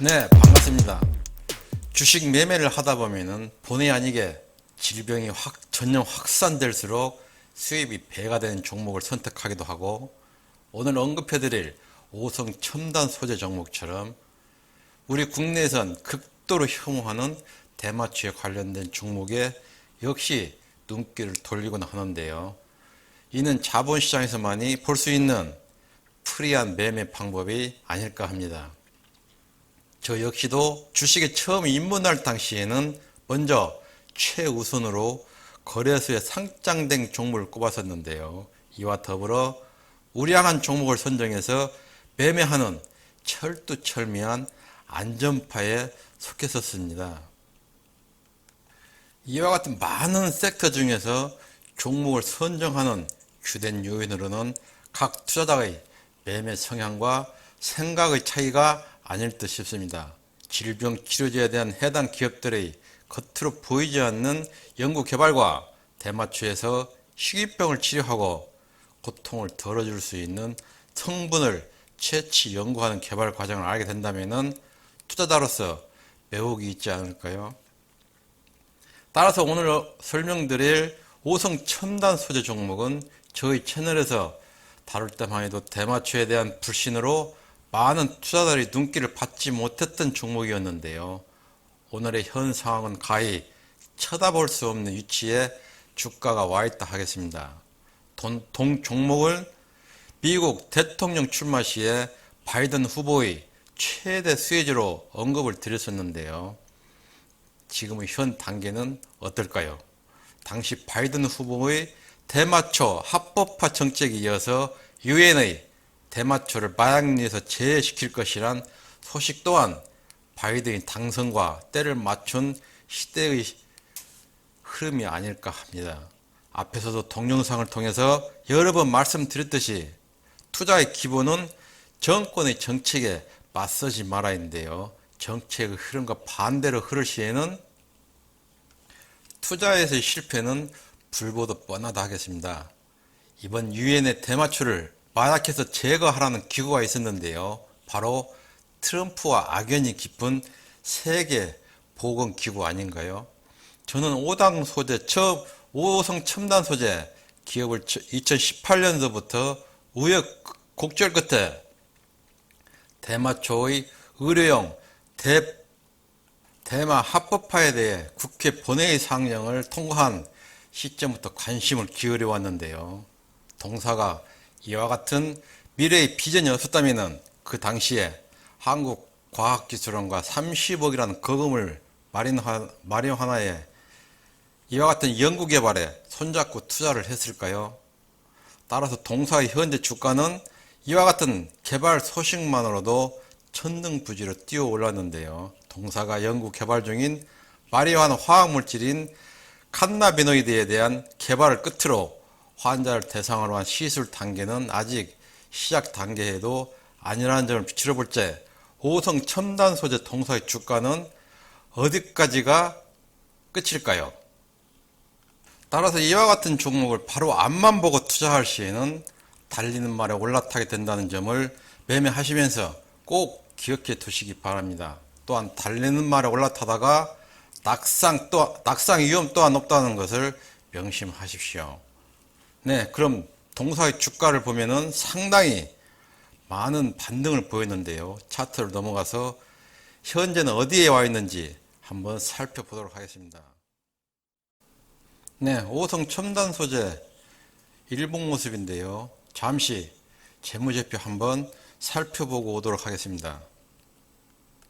네, 반갑습니다. 주식 매매를 하다 보면은 본의 아니게 질병이 전염 확산될수록 수입이 배가 되는 종목을 선택하기도 하고, 오늘 언급해드릴 오성 첨단 소재 종목처럼 우리 국내에선 극도로 혐오하는 대마초에 관련된 종목에 역시 눈길을 돌리곤 하는데요. 이는 자본시장에서만이 볼 수 있는 프리한 매매 방법이 아닐까 합니다. 저 역시도 주식에 처음 입문할 당시에는 먼저 최우선으로 거래소에 상장된 종목을 꼽았었는데요. 이와 더불어 우량한 종목을 선정해서 매매하는 철두철미한 안전파에 속했었습니다. 이와 같은 많은 섹터 중에서 종목을 선정하는 주된 요인으로는 각 투자자의 매매 성향과 생각의 차이가 아닐 듯 싶습니다. 질병 치료제에 대한 해당 기업들의 겉으로 보이지 않는 연구개발과 대마초에서 식이병을 치료하고 고통을 덜어줄 수 있는 성분을 채취 연구하는 개발 과정을 알게 된다면 투자자로서 매혹이 있지 않을까요? 따라서 오늘 설명드릴 오성 첨단 소재 종목은 저희 채널에서 다룰 때만 해도 대마초에 대한 불신으로 많은 투자자들이 눈길을 받지 못했던 종목이었는데요. 오늘의 현 상황은 가히 쳐다볼 수 없는 위치에 주가가 와 있다 하겠습니다. 동 종목은 미국 대통령 출마 시에 바이든 후보의 최대 수혜주로 언급을 드렸었는데요. 지금의 현 단계는 어떨까요? 당시 바이든 후보의 대마초 합법화 정책에 이어서 유엔의 대마초를 마약류에서 제외시킬 것이란 소식 또한 바이든의 당선과 때를 맞춘 시대의 흐름이 아닐까 합니다. 앞에서도 동영상을 통해서 여러 번 말씀드렸듯이 투자의 기본은 정권의 정책에 맞서지 말아야인데요. 정책의 흐름과 반대로 흐를 시에는 투자에서의 실패는 불보듯 뻔하다 하겠습니다. 이번 유엔의 대마초를 마약해서 제거하라는 기구가 있었는데요. 바로 트럼프와 악연이 깊은 세계보건기구 아닌가요? 저는 오성 첨단 소재 기업을 2018년도부터 우여곡절 끝에 대마초의 의료용 대마 합법화에 대해 국회 본회의 상정을 통과한 시점부터 관심을 기울여 왔는데요. 동사가 이와 같은 미래의 비전이 없었다면 그 당시에 한국과학기술원과 30억이라는 거금을 마련하나에 이와 같은 연구개발에 손잡고 투자를 했을까요? 따라서 동사의 현재 주가는 이와 같은 개발 소식만으로도 천등부지로 뛰어 올랐는데요. 동사가 연구개발 중인 마리화나 화학물질인 칸나비노이드에 대한 개발을 끝으로 환자를 대상으로 한 시술 단계는 아직 시작 단계에도 아니라는 점을 비추어 볼 때 오성 첨단 소재 동사의 주가는 어디까지가 끝일까요? 따라서 이와 같은 종목을 바로 앞만 보고 투자할 시에는 달리는 말에 올라타게 된다는 점을 매매하시면서 꼭 기억해 두시기 바랍니다. 또한 달리는 말에 올라타다가 낙상 위험 또한 높다는 것을 명심하십시오. 네, 그럼 동사의 주가를 보면은 상당히 많은 반등을 보였는데요. 차트를 넘어가서 현재는 어디에 와 있는지 한번 살펴보도록 하겠습니다. 네, 오성 첨단 소재 일봉 모습인데요. 잠시 재무제표 한번 살펴보고 오도록 하겠습니다.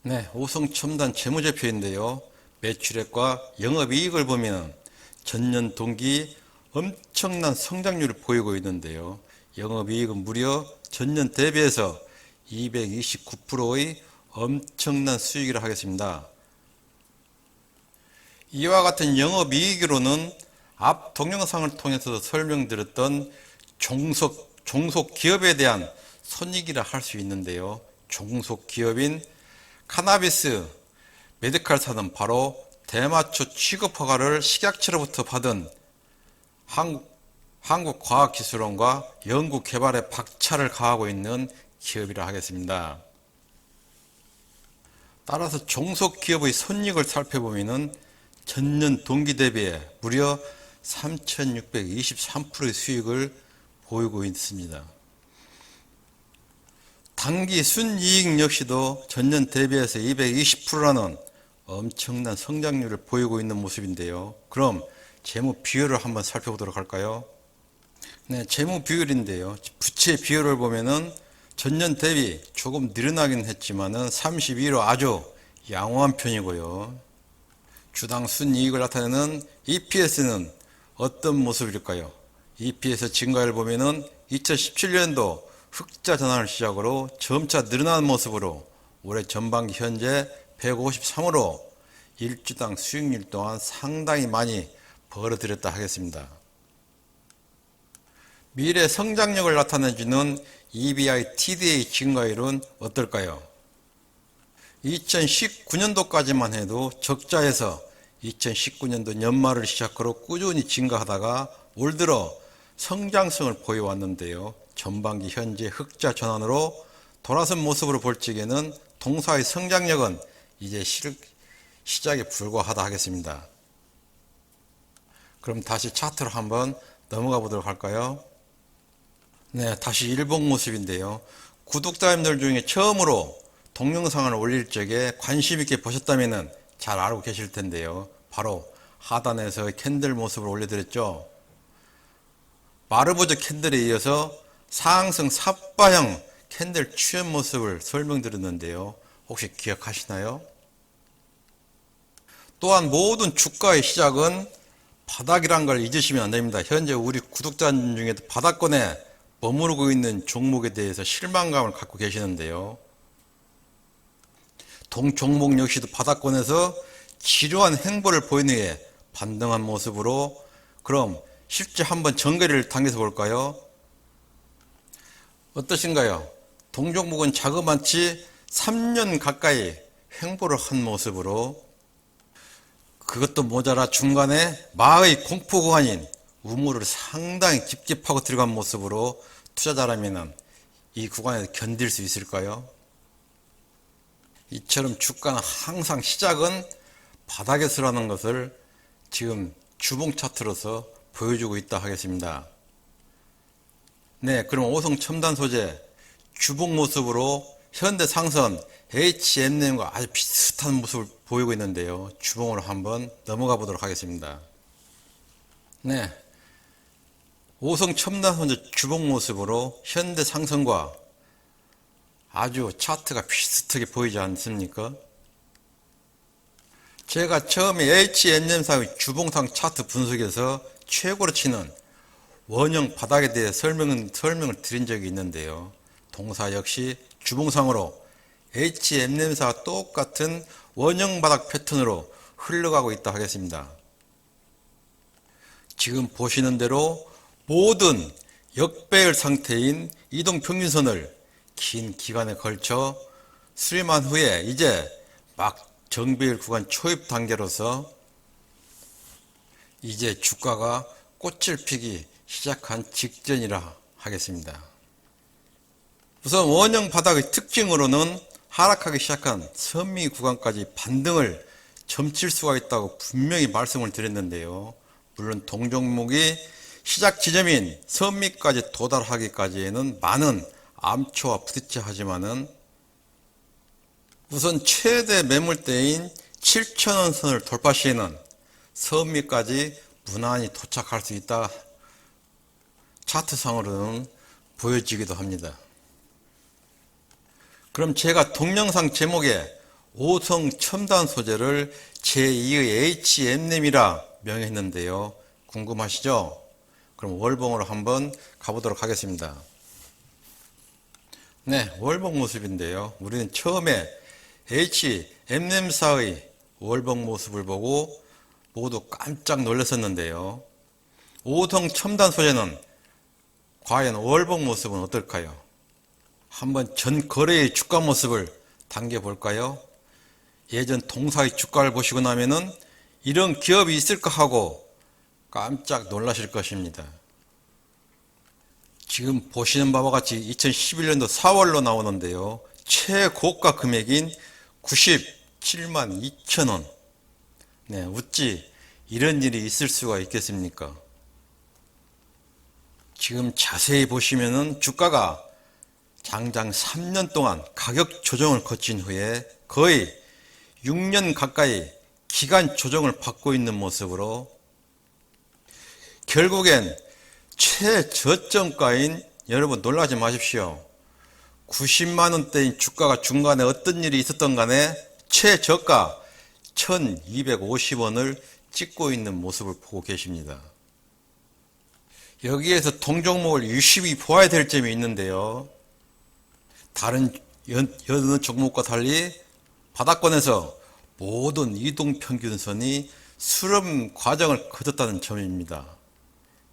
네, 오성 첨단 재무제표인데요. 매출액과 영업이익을 보면 전년 동기 엄청난 성장률을 보이고 있는데요. 영업이익은 무려 전년 대비해서 229%의 엄청난 수익이라 하겠습니다. 이와 같은 영업이익으로는 앞 동영상을 통해서 설명드렸던 종속 기업에 대한 손익이라 할 수 있는데요. 종속 기업인 카나비스 메디칼사는 바로 대마초 취급 허가를 식약처로부터 받은 한국과학기술원과 연구개발에 박차를 가하고 있는 기업이라 하겠습니다. 따라서 종속기업의 손익을 살펴보면 전년 동기 대비에 무려 3,623%의 수익을 보이고 있습니다. 단기 순이익 역시도 전년 대비해서 220%라는 엄청난 성장률을 보이고 있는 모습인데요. 그럼 재무 비율을 한번 살펴보도록 할까요? 네, 재무 비율인데요. 부채 비율을 보면은 전년 대비 조금 늘어나긴 했지만은 32로 아주 양호한 편이고요. 주당 순이익을 나타내는 EPS는 어떤 모습일까요? EPS 증가율 보면은 2017년도 흑자 전환을 시작으로 점차 늘어나는 모습으로 올해 전반기 현재 153으로 일주당 수익률 또한 상당히 많이 벌어들였다 하겠습니다. 미래 성장력을 나타내주는 EBI TDA 증가율은 어떨까요? 2019년도까지만 해도 적자에서 2019년도 연말을 시작으로 꾸준히 증가하다가 올 들어 성장성을 보여왔는데요. 전반기 현재 흑자 전환으로 돌아선 모습으로 볼 적에는 동사의 성장력은 이제 시작에 불과하다 하겠습니다. 그럼 다시 차트로 한번 넘어가 보도록 할까요? 네, 다시 일봉 모습인데요. 구독자님들 중에 처음으로 동영상을 올릴 적에 관심 있게 보셨다면 잘 알고 계실 텐데요. 바로 하단에서 캔들 모습을 올려드렸죠. 마르보즈 캔들에 이어서 상승 삿바형 캔들 추연 모습을 설명드렸는데요. 혹시 기억하시나요? 또한 모든 주가의 시작은 바닥이란 걸 잊으시면 안 됩니다. 현재 우리 구독자님 중에도 바닥권에 머무르고 있는 종목에 대해서 실망감을 갖고 계시는데요. 동 종목 역시도 바닥권에서 지루한 행보를 보이는 게 반등한 모습으로, 그럼 실제 한번 전개를 당겨서 볼까요? 어떠신가요? 동종목은 자그마치 3년 가까이 횡보를 한 모습으로, 그것도 모자라 중간에 마의 공포 구간인 우물을 상당히 깊게 파고 들어간 모습으로 투자자라면 이 구간에서 견딜 수 있을까요? 이처럼 주가는 항상 시작은 바닥에서라는 것을 지금 주봉 차트로서 보여주고 있다 하겠습니다. 네, 그럼 오성 첨단 소재 주봉 모습으로 현대상선 H&M과 아주 비슷한 모습을 보이고 있는데요. 주봉으로 한번 넘어가 보도록 하겠습니다. 네, 오성 첨단 소재 주봉 모습으로 현대상선과 아주 차트가 비슷하게 보이지 않습니까? 제가 처음에 H&M사의 주봉상 차트 분석에서 최고로 치는 원형 바닥에 대해 설명을 드린 적이 있는데요. 동사 역시 주봉상으로 H&M사와 똑같은 원형 바닥 패턴으로 흘러가고 있다 하겠습니다. 지금 보시는 대로 모든 역배열 상태인 이동평균선을 긴 기간에 걸쳐 수렴한 후에 이제 막 정배열 구간 초입 단계로서 이제 주가가 꽃을 피기 시작한 직전이라 하겠습니다. 우선 원형 바닥의 특징으로는 하락하기 시작한 선미 구간까지 반등을 점칠 수가 있다고 분명히 말씀을 드렸는데요. 물론 동종목이 시작 지점인 선미까지 도달하기까지에는 많은 암초와 부딪혀 하지만은 우선 최대 매물대인 7,000원 선을 돌파 시에는 선미까지 무난히 도착할 수 있다, 차트상으로는 보여지기도 합니다. 그럼 제가 동영상 제목에 오성 첨단 소재를 제2의 H&M이라 명했는데요. 궁금하시죠? 그럼 월봉으로 한번 가보도록 하겠습니다. 네, 월봉 모습인데요. 우리는 처음에 H&M사의 월봉 모습을 보고 모두 깜짝 놀랐었는데요. 오성 첨단 소재는 과연 월봉 모습은 어떨까요? 한번 전 거래의 주가 모습을 당겨볼까요? 예전 동사의 주가를 보시고 나면은 이런 기업이 있을까 하고 깜짝 놀라실 것입니다. 지금 보시는 바와 같이 2011년도 4월로 나오는데요. 최고가 금액인 72,000원. 네, 어찌 이런 일이 있을 수가 있겠습니까? 지금 자세히 보시면은 주가가 장장 3년 동안 가격 조정을 거친 후에 거의 6년 가까이 기간 조정을 받고 있는 모습으로 결국엔 최저점가인, 여러분 놀라지 마십시오. 90만원대인 주가가 중간에 어떤 일이 있었던 간에 최저가 1250원을 찍고 있는 모습을 보고 계십니다. 여기에서 동종목을 유심히 보아야 될 점이 있는데요. 다른 여느 종목과 달리 바닥권에서 모든 이동평균선이 수렴 과정을 거쳤다는 점입니다.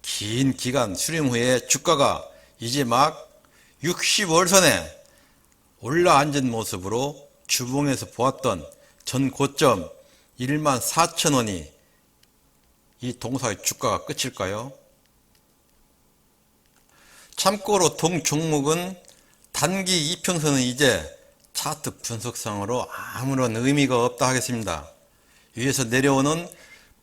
긴 기간 수렴 후에 주가가 이제 막 60월선에 올라앉은 모습으로 주봉에서 보았던 전 고점 14,000원이 이 동사의 주가가 끝일까요? 참고로 동 종목은 단기 이평선은 이제 차트 분석상으로 아무런 의미가 없다 하겠습니다. 위에서 내려오는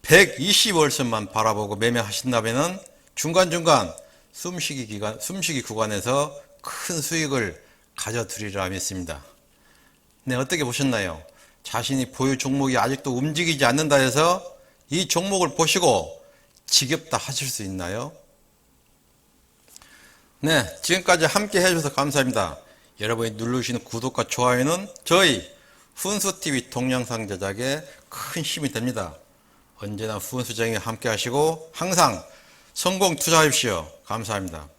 120월선만 바라보고 매매하신다면 중간중간 숨쉬기 구간에서 큰 수익을 가져드리라 믿습니다. 네, 어떻게 보셨나요? 자신이 보유 종목이 아직도 움직이지 않는다 해서 이 종목을 보시고 지겹다 하실 수 있나요? 네, 지금까지 함께 해주셔서 감사합니다. 여러분이 누르시는 구독과 좋아요는 저희 훈수TV 동영상 제작에 큰 힘이 됩니다. 언제나 훈수정에 함께 하시고 항상 성공 투자하십시오. 감사합니다.